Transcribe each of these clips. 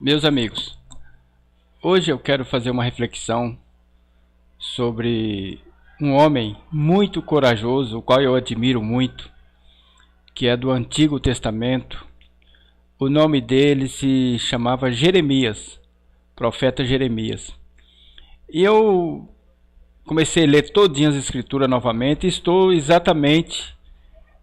Meus amigos, hoje eu quero fazer uma reflexão sobre um homem muito corajoso, o qual eu admiro muito, que é do Antigo Testamento. O nome dele se chamava Jeremias, profeta Jeremias. E eu comecei a ler todinha as escrituras novamente e estou exatamente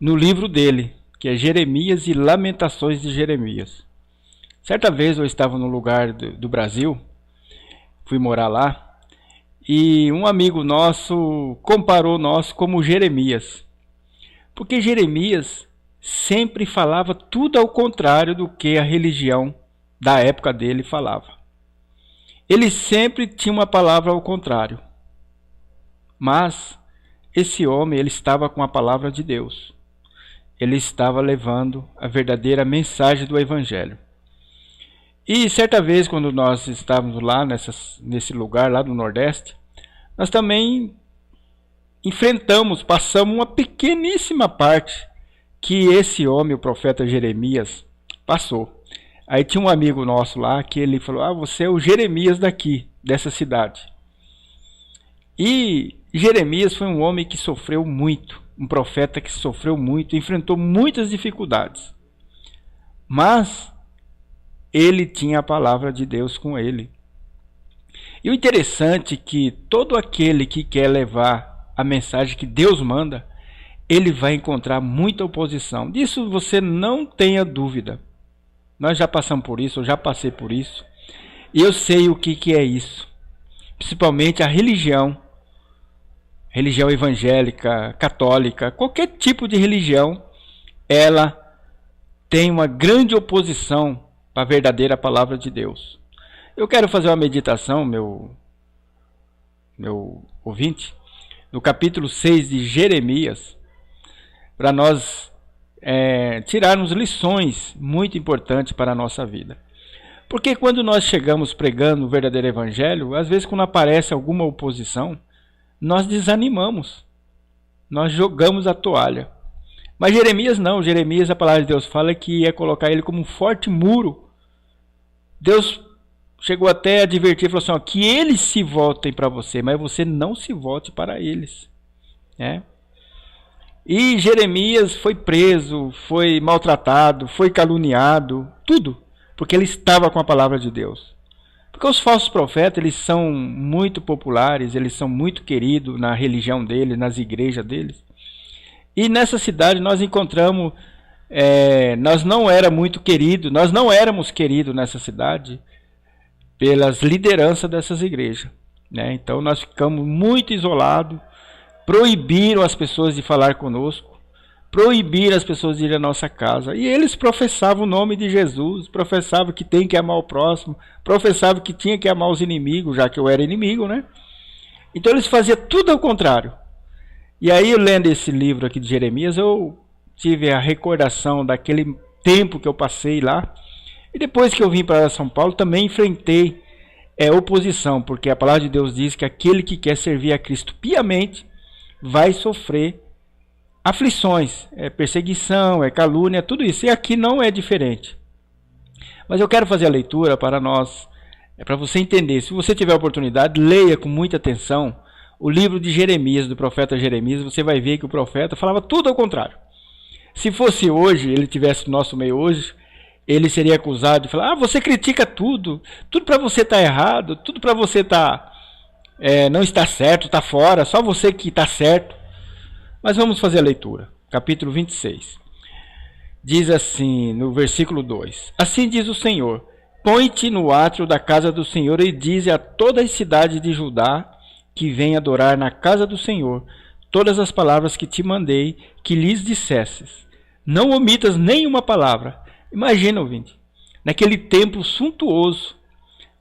no livro dele, que é Jeremias e Lamentações de Jeremias. Certa vez eu estava num lugar do Brasil, fui morar lá, e um amigo nosso comparou nós como Jeremias. Porque Jeremias sempre falava tudo ao contrário do que a religião da época dele falava. Ele sempre tinha uma palavra ao contrário. Mas esse homem, ele estava com a palavra de Deus. Ele estava levando a verdadeira mensagem do Evangelho. E certa vez, quando nós estávamos lá nesse lugar lá do Nordeste, nós também passamos uma pequeníssima parte que esse homem, o profeta Jeremias, passou. Aí tinha um amigo nosso lá que ele falou: você é o Jeremias dessa cidade. E Jeremias foi um homem que sofreu muito, um profeta que sofreu muito, enfrentou muitas dificuldades. Mas ele tinha a palavra de Deus com ele. E o interessante é que todo aquele que quer levar a mensagem que Deus manda, ele vai encontrar muita oposição. Disso você não tenha dúvida. Nós já passamos por isso, eu já passei por isso. E eu sei o que é isso. Principalmente a religião evangélica, católica, qualquer tipo de religião, ela tem uma grande oposição para a verdadeira palavra de Deus. Eu quero fazer uma meditação, meu ouvinte, no capítulo 6 de Jeremias, para nós tirarmos lições muito importantes para a nossa vida. Porque quando nós chegamos pregando o verdadeiro evangelho, às vezes quando aparece alguma oposição, nós desanimamos, nós jogamos a toalha. Mas Jeremias não, Jeremias, a palavra de Deus fala que ia colocar ele como um forte muro. Deus chegou até a advertir, falou assim, que eles se voltem para você, mas você não se volte para eles. Né? E Jeremias foi preso, foi maltratado, foi caluniado, tudo, porque ele estava com a palavra de Deus. Porque os falsos profetas, eles são muito populares, eles são muito queridos na religião deles, nas igrejas deles. E nessa cidade nós encontramos, nós não éramos queridos nessa cidade pelas lideranças dessas igrejas. Né? Então nós ficamos muito isolados, proibiram as pessoas de falar conosco, proibiram as pessoas de ir à nossa casa. E eles professavam o nome de Jesus, professavam que tem que amar o próximo, professavam que tinha que amar os inimigos, já que eu era inimigo, né? Então eles faziam tudo ao contrário. E aí, lendo esse livro aqui de Jeremias, eu tive a recordação daquele tempo que eu passei lá. E depois que eu vim para São Paulo, também enfrentei oposição, porque a palavra de Deus diz que aquele que quer servir a Cristo piamente vai sofrer aflições, perseguição, calúnia, tudo isso. E aqui não é diferente. Mas eu quero fazer a leitura para nós, para você entender. Se você tiver a oportunidade, leia com muita atenção o livro de Jeremias, do profeta Jeremias. Você vai ver que o profeta falava tudo ao contrário. Se fosse hoje, ele tivesse no nosso meio hoje, ele seria acusado de falar: você critica tudo para você está errado, tudo para você não está certo, está fora, só você que está certo. Mas vamos fazer a leitura. Capítulo 26. Diz assim, no versículo 2: Assim diz o Senhor: põe-te no átrio da casa do Senhor e dize a toda a cidade de Judá que vem adorar na casa do Senhor todas as palavras que te mandei que lhes dissesses. Não omitas nenhuma palavra. Imagina, ouvinte, naquele templo suntuoso,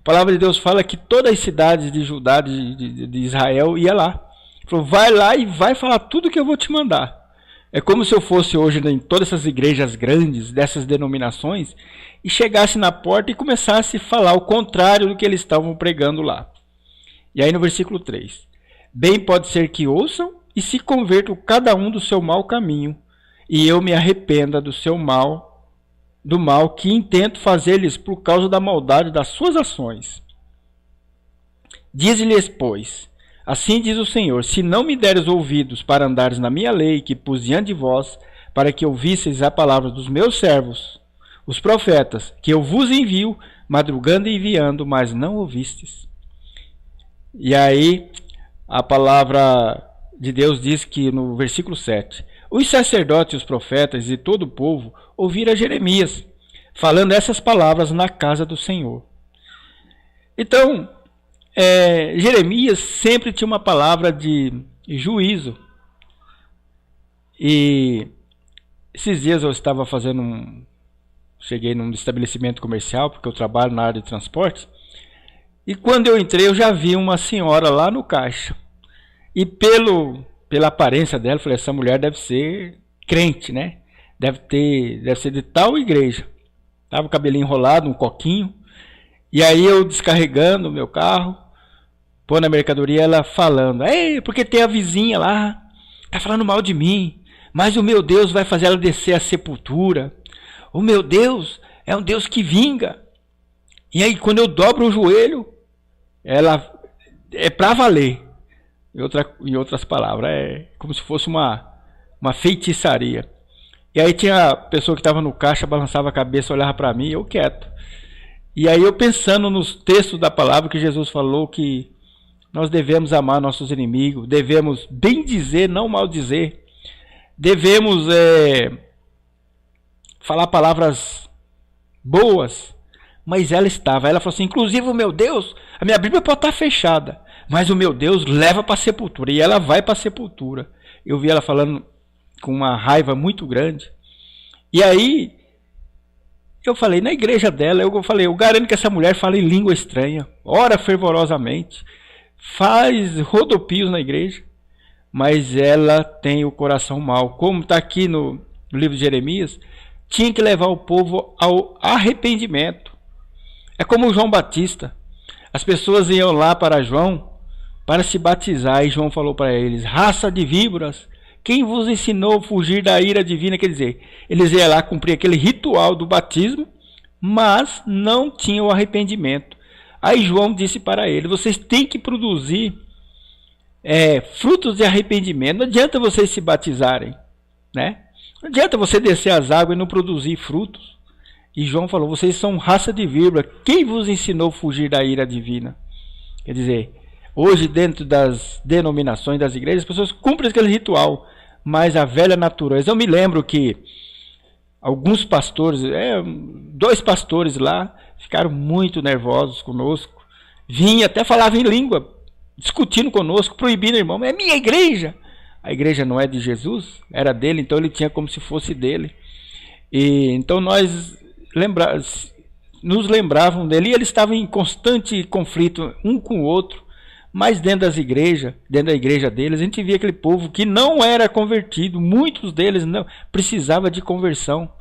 a palavra de Deus fala que todas as cidades de Judá, de Israel, ia lá. Ele falou: vai lá e vai falar tudo que eu vou te mandar. É como se eu fosse hoje em todas essas igrejas grandes, dessas denominações, e chegasse na porta e começasse a falar o contrário do que eles estavam pregando lá. E aí no versículo 3: bem pode ser que ouçam e se convertam cada um do seu mau caminho, e eu me arrependa do seu mal do mal que intento fazer-lhes por causa da maldade das suas ações. Diz-lhes, pois, assim diz o Senhor, se não me deres ouvidos para andares na minha lei, que pus diante de vós, para que ouvisseis a palavra dos meus servos, os profetas, que eu vos envio, madrugando e enviando, mas não ouvistes. E aí, a palavra de Deus diz que no versículo 7, os sacerdotes e os profetas e todo o povo ouviram Jeremias, falando essas palavras na casa do Senhor. Então, Jeremias sempre tinha uma palavra de juízo. E esses dias eu estava cheguei num estabelecimento comercial, porque eu trabalho na área de transporte, e quando eu entrei eu já vi uma senhora lá no caixa. E pela aparência dela, eu falei, essa mulher deve ser crente, né? Deve ser de tal igreja. Tava o cabelinho enrolado, um coquinho. E aí eu descarregando o meu carro, pondo a mercadoria, ela falando, porque tem a vizinha lá, tá falando mal de mim, mas o meu Deus vai fazer ela descer à sepultura. O meu Deus é um Deus que vinga. E aí quando eu dobro o joelho, ela é para valer. Em outras palavras, é como se fosse uma feitiçaria. E aí tinha a pessoa que estava no caixa, balançava a cabeça, olhava para mim, eu quieto. E aí eu pensando nos textos da palavra que Jesus falou que nós devemos amar nossos inimigos, devemos bem dizer, não mal dizer, devemos falar palavras boas, mas ela falou assim, inclusive o meu Deus, a minha Bíblia pode estar fechada, mas o meu Deus leva para a sepultura, e ela vai para a sepultura. Eu vi ela falando com uma raiva muito grande, e aí eu falei, na igreja dela, eu garanto que essa mulher fala em língua estranha, ora fervorosamente, faz rodopios na igreja, mas ela tem o coração mau. Como está aqui no livro de Jeremias, tinha que levar o povo ao arrependimento. É como João Batista. As pessoas iam lá para João para se batizar, e João falou para eles, raça de víboras, quem vos ensinou a fugir da ira divina? Quer dizer, eles iam lá cumprir aquele ritual do batismo, mas não tinham o arrependimento. Aí João disse para ele, vocês têm que produzir frutos de arrependimento. Não adianta vocês se batizarem, né? Não adianta você descer as águas e não produzir frutos. E João falou, vocês são raça de víbora, quem vos ensinou a fugir da ira divina? Quer dizer, hoje dentro das denominações das igrejas, as pessoas cumprem aquele ritual, mas a velha natureza. Eu me lembro que alguns pastores, 2 pastores lá, ficaram muito nervosos conosco. Vinha, até falava em língua, discutindo conosco, proibindo, irmão, é minha igreja. A igreja não é de Jesus, era dele, então ele tinha como se fosse dele. E então nós nos lembravam dele, e eles estavam em constante conflito um com o outro. Mas dentro da igreja deles, a gente via aquele povo que não era convertido, muitos deles não precisava de conversão.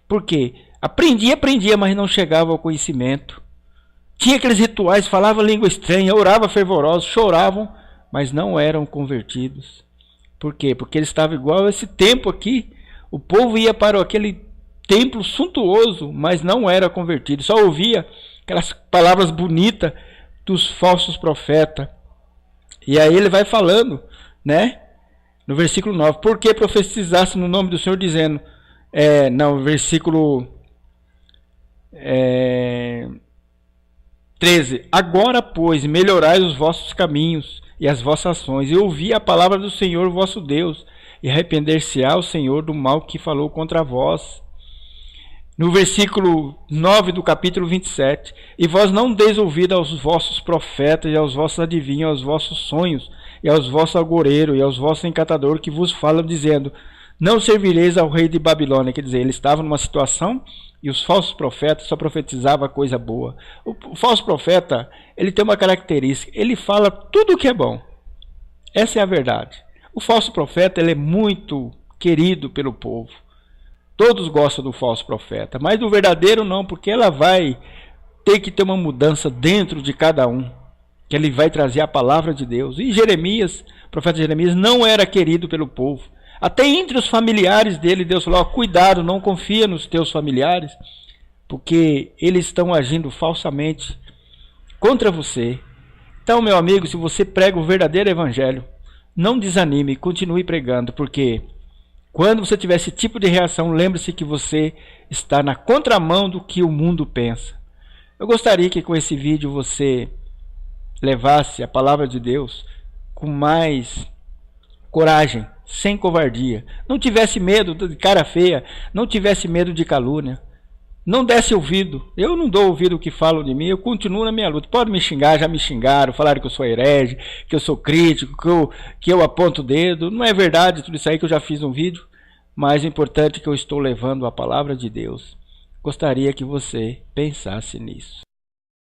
Por quê? Aprendia, mas não chegava ao conhecimento. Tinha aqueles rituais, falava língua estranha, orava fervorosos, choravam, mas não eram convertidos. Por quê? Porque eles estavam igual a esse tempo aqui. O povo ia para aquele templo suntuoso, mas não era convertido. Só ouvia aquelas palavras bonitas dos falsos profetas. E aí ele vai falando, né? No versículo 9, porque profetizasse no nome do Senhor, dizendo, versículo 13, agora pois melhorai os vossos caminhos e as vossas ações, e ouvi a palavra do Senhor vosso Deus, e arrepender-se-á o Senhor do mal que falou contra vós. No versículo 9 do capítulo 27, e vós não deis ouvido aos vossos profetas, e aos vossos adivinhos, aos vossos sonhos, e aos vossos agoreiros, e aos vossos encantadores, que vos falam, dizendo, não servireis ao rei de Babilônia. Quer dizer, ele estava numa situação, e os falsos profetas só profetizavam coisa boa. O falso profeta, ele tem uma característica, ele fala tudo o que é bom. Essa é a verdade. O falso profeta, ele é muito querido pelo povo. Todos gostam do falso profeta, mas do verdadeiro não, porque ela vai ter que ter uma mudança dentro de cada um, que ele vai trazer a palavra de Deus. E Jeremias, o profeta Jeremias, não era querido pelo povo. Até entre os familiares dele, Deus falou: cuidado, não confia nos teus familiares, porque eles estão agindo falsamente contra você. Então, meu amigo, se você prega o verdadeiro evangelho, não desanime, continue pregando, porque quando você tiver esse tipo de reação, lembre-se que você está na contramão do que o mundo pensa. Eu gostaria que com esse vídeo você levasse a palavra de Deus com mais coragem, sem covardia. Não tivesse medo de cara feia, não tivesse medo de calúnia. Não desse ouvido. Eu não dou ouvido ao que falam de mim, eu continuo na minha luta. Pode me xingar, já me xingaram, falaram que eu sou herege, que eu sou crítico, que eu aponto o dedo. Não é verdade tudo isso aí, que eu já fiz um vídeo. Mas o importante é que eu estou levando a palavra de Deus. Gostaria que você pensasse nisso.